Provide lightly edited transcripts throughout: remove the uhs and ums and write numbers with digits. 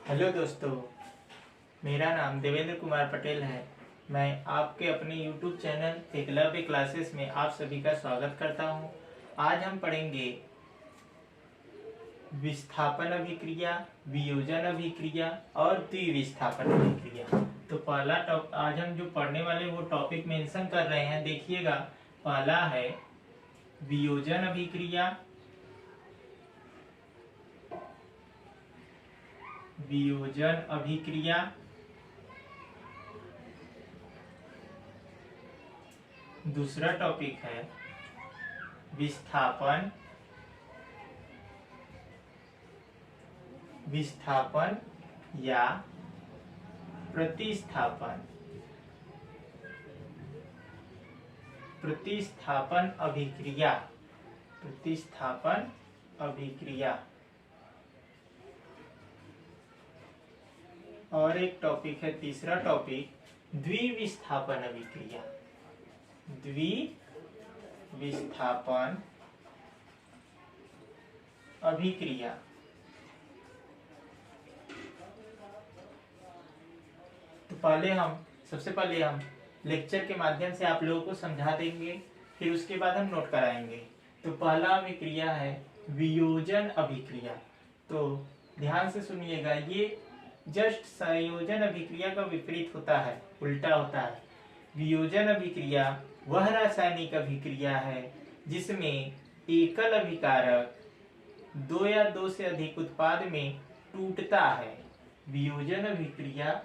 Hello दोस्तों, मेरा नाम देवेंद्र कुमार पटेल है। मैं आपके अपने YouTube चैनल एकलव्य क्लासेस में आप सभी का स्वागत करता हूं। आज हम पढ़ेंगे विस्थापन अभिक्रिया, वियोजन अभिक्रिया और द्विविस्थापन अभिक्रिया। तो पहला आज हम जो पढ़ने वाले वो टॉपिक मेंशन कर रहे हैं, देखिएगा। पहला है वियोजन अभिक्रिया, वियोजन अभिक्रिया। दूसरा टॉपिक है विस्थापन, विस्थापन या प्रतिस्थापन, प्रतिस्थापन अभिक्रिया, प्रतिस्थापन अभिक्रिया। और एक टॉपिक है, तीसरा टॉपिक द्विविस्थापन अभिक्रिया, द्विविस्थापन अभिक्रिया। तो सबसे पहले हम लेक्चर के माध्यम से आप लोगों को समझा देंगे, फिर उसके बाद हम नोट कराएंगे। तो पहला अभिक्रिया है वियोजन अभिक्रिया। तो ध्यान से सुनिएगा, ये जस्ट संयोजन अभिक्रिया का विपरीत होता है, उल्टा होता है। वियोजन अभिक्रिया वह रासायनिक अभिक्रिया है जिसमें एकल अभिकारक दो या दो से अधिक उत्पाद में टूटता है। वियोजन अभिक्रिया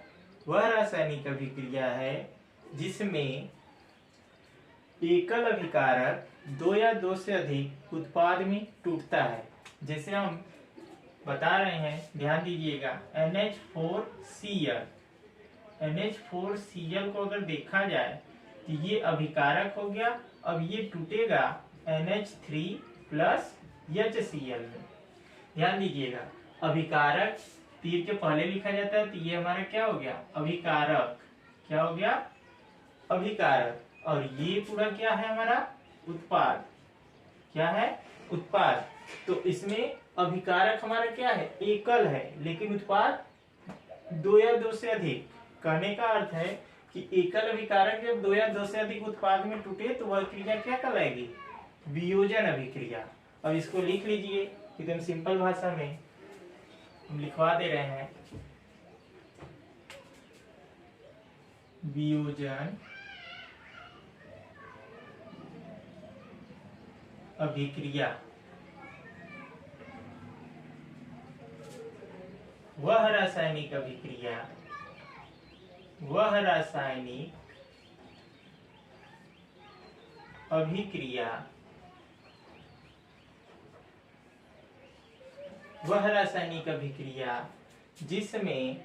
वह रासायनिक अभिक्रिया है जिसमें एकल अभिकारक दो या दो से अधिक उत्पाद में टूटता है। जैसे हम बता रहे हैं, ध्यान दीजिएगा, NH4Cl, NH4Cl को अगर देखा जाए तो ये अभिकारक हो गया। अब ये टूटेगा NH3+HCl में। ध्यान दीजिएगा, अभिकारक तीर के पहले लिखा जाता है, तो ये हमारा क्या हो गया, अभिकारक। क्या हो गया, अभिकारक। और ये पूरा क्या है, हमारा उत्पाद। क्या है, उत्पाद। तो इसमें अभिकारक हमारा क्या है, एकल है, लेकिन उत्पाद दो या दो से अधिक। कहने का अर्थ है कि एकल अभिकारक जब दो या दो से अधिक उत्पाद में टूटे तो वह क्रिया क्या कहलाएगी, वियोजन अभिक्रिया। अब इसको लिख लीजिए एकदम सिंपल भाषा में, हम लिखवा दे रहे हैं। वियोजन अभिक्रिया वह रासायनिक अभिक्रिया, वह रासायनिक अभिक्रिया, वह रासायनिक अभिक्रिया जिसमें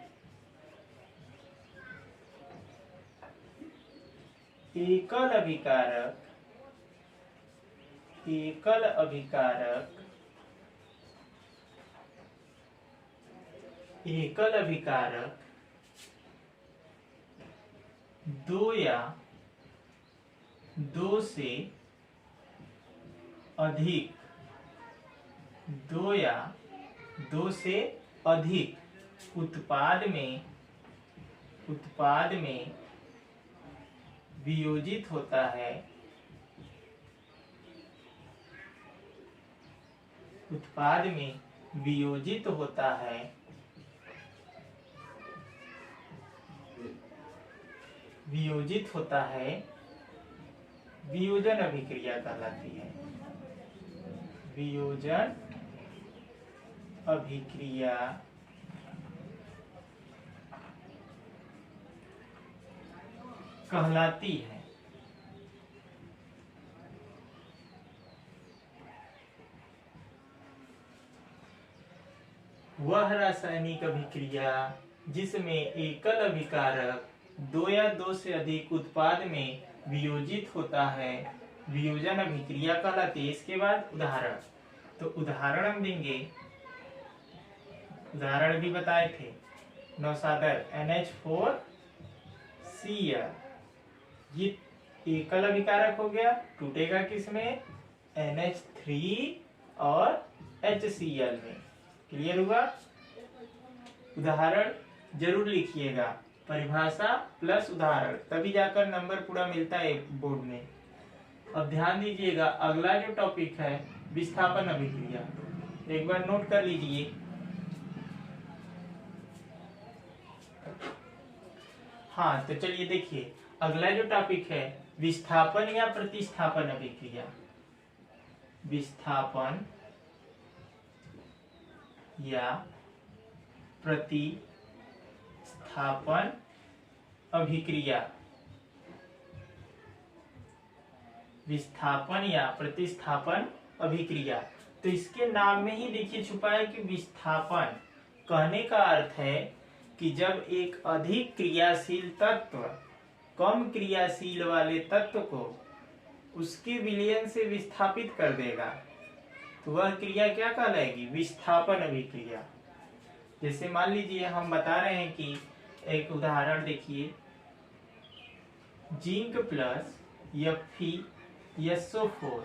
एकल अभिकारक, एकल अभिकारक, एकल अभिकारक दो या दो से अधिक, दो या दो से अधिक उत्पाद में वियोजित होता है, उत्पाद में वियोजित होता है, वियोजित होता है, वियोजन अभिक्रिया कहलाती है। वियोजन अभिक्रिया कहलाती है। वह रासायनिक अभिक्रिया जिसमें एकल अभिकारक दो या दो से अधिक उत्पाद में वियोजित होता है, वियोजन अभिक्रिया कहलाती है। इसके बाद उदाहरण, तो उदाहरण हम देंगे, उदाहरण भी बताए थे। नौसादर NH4Cl, ये एकल अभिकारक हो गया, टूटेगा किसमें, NH3 और HCl में। क्लियर हुआ। उदाहरण जरूर लिखिएगा, परिभाषा प्लस उदाहरण, तभी जाकर नंबर पूरा मिलता है बोर्ड में। अब ध्यान दीजिएगा, अगला जो टॉपिक है विस्थापन अभिक्रिया, एक बार नोट कर लीजिए। हाँ तो चलिए देखिए, अगला जो टॉपिक है विस्थापन या प्रतिस्थापन अभिक्रिया। विस्थापन या प्रतिस्थापन अभिक्रिया। विस्थापन या प्रतिस्थापन अभिक्रिया, तो इसके नाम में ही देखिए छुपा है कि विस्थापन कहने का अर्थ है कि जब एक अधिक क्रियाशील तत्व कम क्रियाशील वाले तत्व को उसके विलयन से विस्थापित कर देगा, तो वह क्रिया क्या कहलाएगी? विस्थापन अभिक्रिया। जैसे मान लीजिए हम बता रहे हैं कि एक उदाहरण देखिए, जिंक प्लस FeSO4,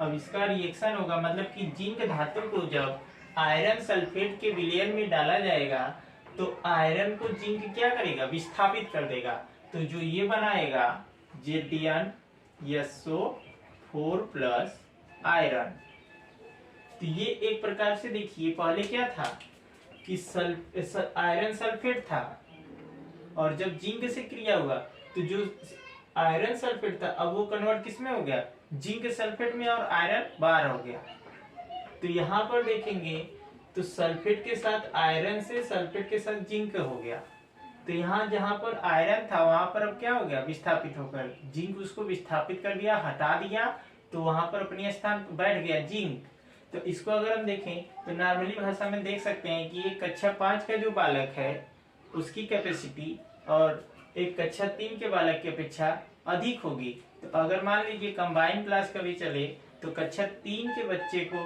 अब इसका रिएक्शन होगा, मतलब कि जिंक धातु को जब आयरन सल्फेट के विलयन में डाला जाएगा तो आयरन को जिंक क्या करेगा? विस्थापित कर देगा। तो जो ये बनाएगा ZnSO4 प्लस आयरन, तो ये एक प्रकार से देखिए पहले क्या था कि आयरन सल्फेट था, और जब जिंक से क्रिया हुआ तो जो आयरन सल्फेट था अब वो कन्वर्ट किस में हो गया? जिंक सल्फेट में, और आयरन बाहर हो गया। तो यहाँ पर देखेंगे तो सल्फेट के साथ आयरन से सल्फेट के साथ जिंक हो गया, तो यहाँ जहां पर आयरन था वहां पर अब क्या हो गया? विस्थापित होकर जिंक उसको विस्थापित कर दिया, हटा दिया, तो वहां पर अपने स्थान पर बैठ गया जिंक। तो इसको अगर हम देखें तो नॉर्मली भाषा में देख सकते हैं कि एक कक्षा 5 का जो बालक है उसकी कैपेसिटी और एक कक्षा 3 के बालक की अपेक्षा अधिक होगी। तो अगर मान लीजिए कंबाइंड क्लास का भी चले तो कक्षा 3 के बच्चे को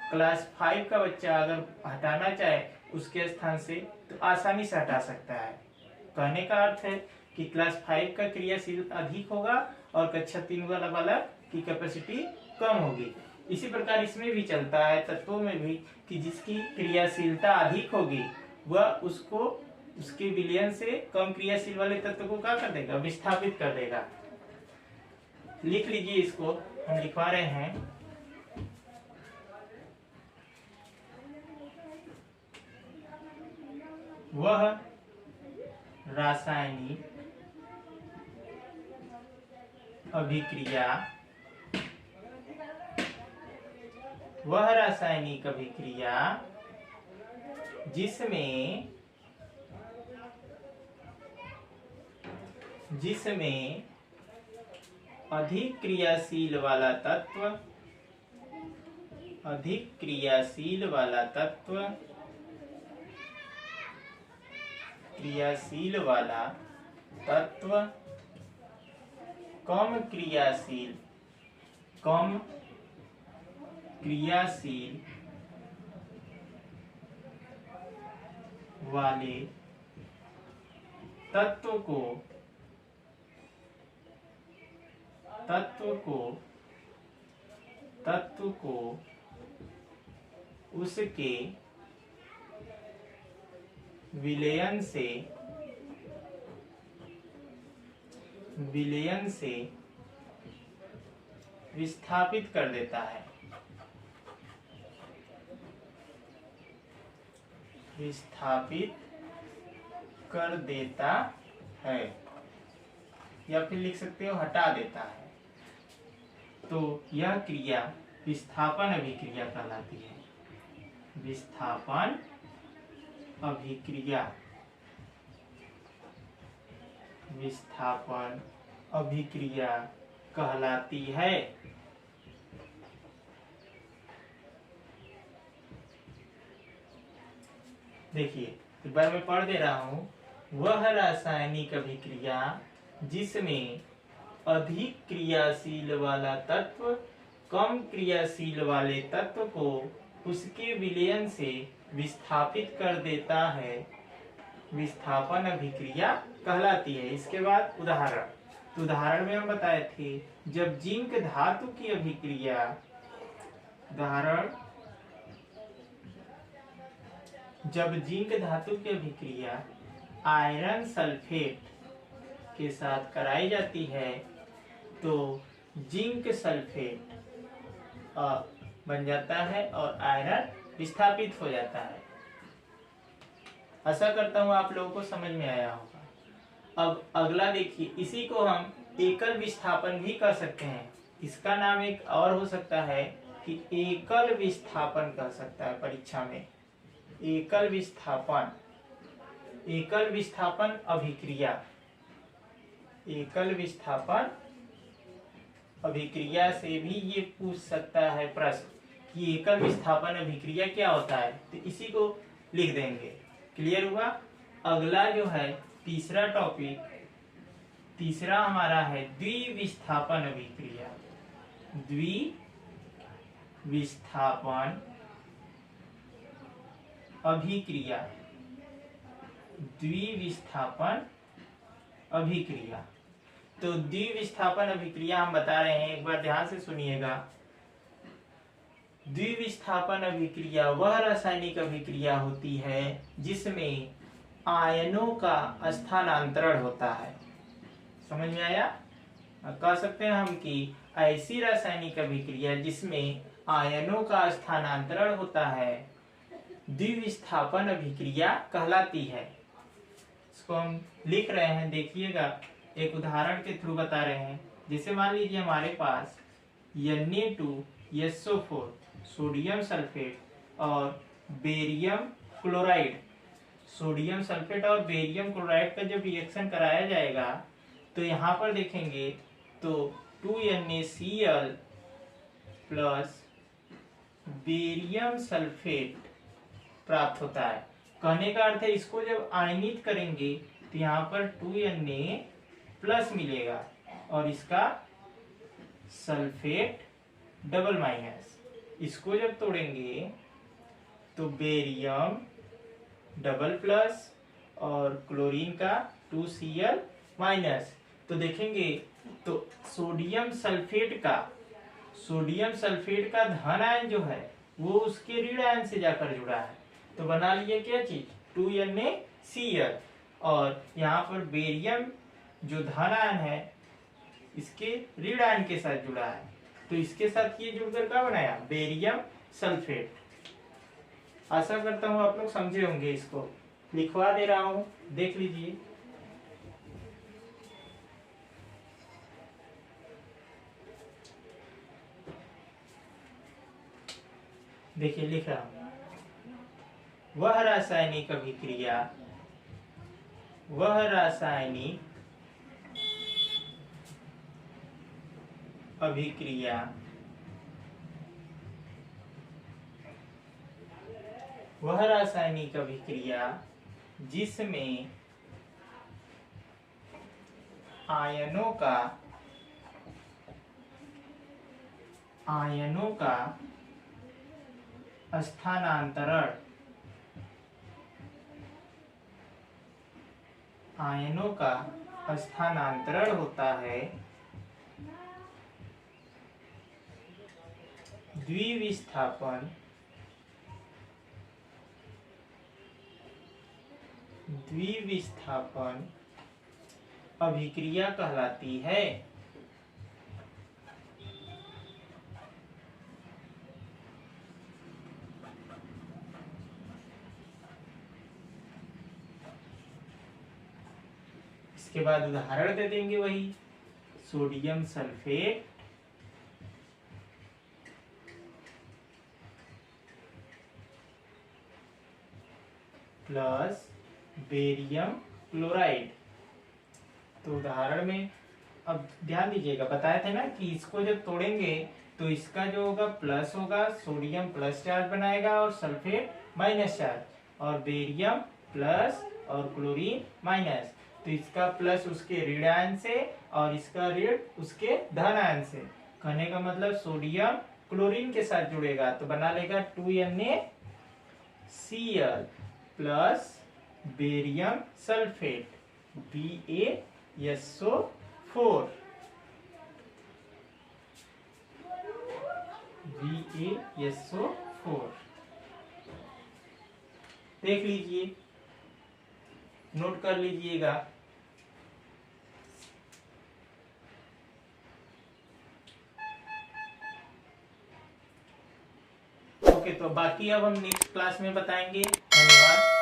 क्लास 5 का बच्चा अगर हटाना चाहे उसके स्थान से तो आसानी से हटा सकता है। कहने का अर्थ है कि क्लास 5 का क्रियाशील अधिक होगा और कक्षा 3 वाला बालक की कैपेसिटी कम होगी। इसी प्रकार इसमें भी चलता है, तत्वों में भी, कि जिसकी क्रियाशीलता अधिक होगी वह उसको उसके विलयन से कम क्रियाशील वाले तत्व को क्या कर देगा? विस्थापित कर देगा। लिख लीजिए, इसको हम लिखवा रहे हैं। वह रासायनिक अभिक्रिया, वह रासायनिक अभिक्रिया जिसमें अधिक क्रियाशील वाला तत्व कम क्रियाशील वाले तत्व को उसके विलयन से विस्थापित कर देता है। या फिर लिख सकते हो हटा देता है। तो यह क्रिया विस्थापन अभिक्रिया कहलाती है। विस्थापन अभिक्रिया कहलाती है। देखिए एक बार मैं पढ़ दे रहा हूं। वह रासायनिक अभिक्रिया जिसमें अधिक क्रियाशील वाला तत्व कम क्रियाशील वाले तत्व को उसके विलयन से विस्थापित कर देता है, विस्थापन अभिक्रिया कहलाती है। इसके बाद उदाहरण, तो उदाहरण में हम बताए थे जब जिंक धातु की अभिक्रिया, उदाहरण जब जिंक धातु की अभिक्रिया आयरन सल्फेट के साथ कराई जाती है तो जिंक सल्फेट बन जाता है और आयरन विस्थापित हो जाता है। आशा करता हूं आप लोगों को समझ में आया होगा। अब अगला देखिए, इसी को हम एकल विस्थापन भी कर सकते हैं। इसका नाम एक और हो सकता है कि एकल विस्थापन कह सकता है परीक्षा में। एकल विस्थापन, एकल विस्थापन अभिक्रिया, एकल विस्थापन अभिक्रिया से भी ये पूछ सकता है प्रश्न कि एकल विस्थापन अभिक्रिया क्या होता है, तो इसी को लिख देंगे। क्लियर हुआ। अगला जो है तीसरा टॉपिक, तीसरा हमारा है द्विविस्थापन अभिक्रिया। द्विविस्थापन अभिक्रिया, द्विविस्थापन अभिक्रिया। तो द्विविस्थापन अभिक्रिया हम बता रहे हैं, एक बार ध्यान से सुनिएगा। द्विविस्थापन अभिक्रिया वह रासायनिक अभिक्रिया होती है जिसमें आयनों का स्थानांतरण होता है। समझ में आया। कह सकते हैं हम कि ऐसी रासायनिक अभिक्रिया जिसमें आयनों का स्थानांतरण होता है द्विविस्थापन अभिक्रिया कहलाती है। इसको हम लिख रहे हैं, देखिएगा, एक उदाहरण के थ्रू बता रहे हैं। जैसे मान लीजिए हमारे पास Na2SO4 सोडियम सल्फेट और बेरियम क्लोराइड, सोडियम सल्फेट और बेरियम क्लोराइड का जब रिएक्शन कराया जाएगा तो यहाँ पर देखेंगे तो 2NaCl प्लस बेरियम सल्फेट प्राप्त होता है। कहने का अर्थ है इसको जब आयनित करेंगे तो यहाँ पर 2Na प्लस मिलेगा और इसका सल्फेट डबल माइनस। इसको जब तोड़ेंगे तो बेरियम डबल प्लस और क्लोरीन का 2Cl माइनस। तो देखेंगे तो सोडियम सल्फेट का धन आयन जो है वो उसके ऋण आयन से जाकर जुड़ा है, तो बना लिए क्या चीज 2NaCl। और यहाँ पर बेरियम जो धन आयन है इसके ऋण आयन के साथ जुड़ा है, तो इसके साथ ये जुड़कर क्या बनाया बेरियम सल्फेट। आशा करता हूँ आप लोग समझे होंगे। इसको लिखवा दे रहा हूँ, देख लीजिए। देखिए लिख रहा हूं, वह रासायनिक अभिक्रिया, वह रासायनिक अभिक्रिया वह रासायनिक अभिक्रिया जिसमें आयनों का स्थानांतरण, आयनों का स्थानांतरण होता है द्विविस्थापन अभिक्रिया कहलाती है। इसके बाद उदाहरण दे देंगे वही sodium sulphate plus barium chloride. तो उदाहरण में अब ध्यान दीजिएगा, बताए थे ना कि इसको जब तोड़ेंगे तो इसका जो होगा प्लस होगा, सोडियम प्लस चार्ज बनाएगा और सल्फेट माइनस चार्ज, और बेरियम प्लस और क्लोरीन माइनस। तो इसका प्लस उसके ऋण आयन से और इसका ऋण उसके धन आयन से। कहने का मतलब सोडियम क्लोरीन के साथ जुड़ेगा तो बना लेगा 2NaCl plus barium sulphate BaSO4 BaSO4। देख लीजिए, नोट कर लीजिएगा। ओके, तो बाकी अब हम नेक्स्ट क्लास में बताएंगे। धन्यवाद।